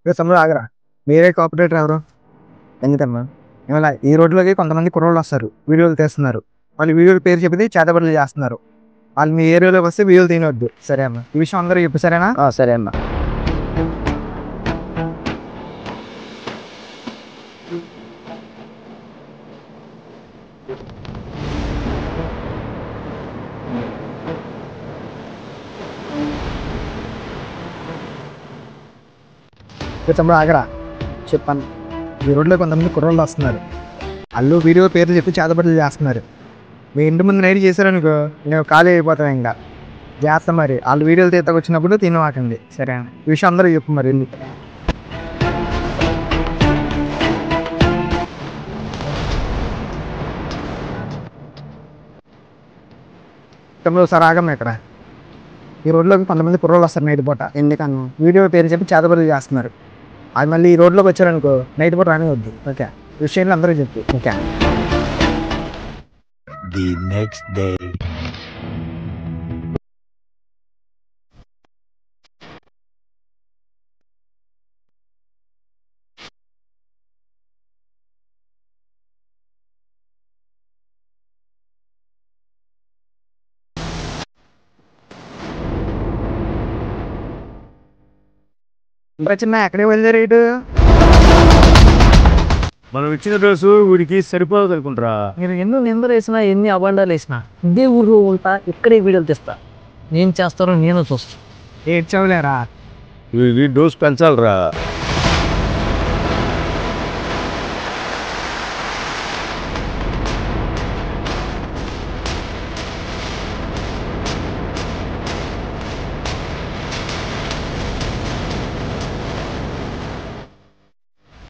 తమ్ముడు ఆగరా, మీరే కోఆపరేటర్ ఎవరు? ఎందుకమ్మా? ఇవాళ ఈ రోడ్లోకి కొంతమంది కుర్రోళ్ళు వస్తారు, వీడియోలు తీస్తున్నారు. వాళ్ళు వీడియోల పేరు చెప్పి చేతబడులు చేస్తున్నారు. వాళ్ళు మీ ఏరియాలోకి వస్తే వీడియోలు తినవద్దు. సరే అమ్మా, ఈ విషయం అందరూ చెప్పు, సరేనా? సరే అమ్మా. తమ్ముడు ఆగరా, చెప్పాను. ఈ రోడ్లో కొంతమంది కుర్రోళ్ళు వస్తున్నారు. వాళ్ళు వీడియో పేరు చెప్పి చేతబడులు చేస్తున్నారు. మీ ఇంటి ముందు నైట్ చేశారనుకో, నేను ఖాళీ అయిపోతాను. ఇంకా చేస్తాం మరి. వాళ్ళు వీడియోలు తీతకు వచ్చినప్పుడు తినవాకండి, సరే? ఈ విషయం అందరూ చెప్పు మరి. తమ్ముడు ఒకసారి ఆగమ్మా. ఇక్కడ ఈ రోడ్లోకి కొంతమంది కుర్రోళ్ళు వస్తారు నైట్ పూట. ఎందుకన్నా? వీడియో పేరు చెప్పి చేతబడులు చేస్తున్నారు. అది మళ్ళీ ఈ రోడ్లోకి వచ్చారనుకో, నైట్ పూట రానివద్దు. ఓకే? ఈ విషయంలో అందరూ చెప్పు. ఓకే? The next day. ఇంకా చిన్న ఎక్కడే వెళ్ళారు ఇటు? మనం ఇచ్చిన డ్రెస్సు వీడికి సరిపోదు అనుకుంటారా? మీరు ఎన్నో నెంబర్ వేసినా, ఎన్ని అబండాలు వేసినా, ఇదే ఊరు ఉంటా, ఇక్కడే వీడియోలు తీస్తా. ఏం చేస్తారో నేను చూస్తా. ఏడ్చవలేరా? వీడి డోస్ పెంచాలరా.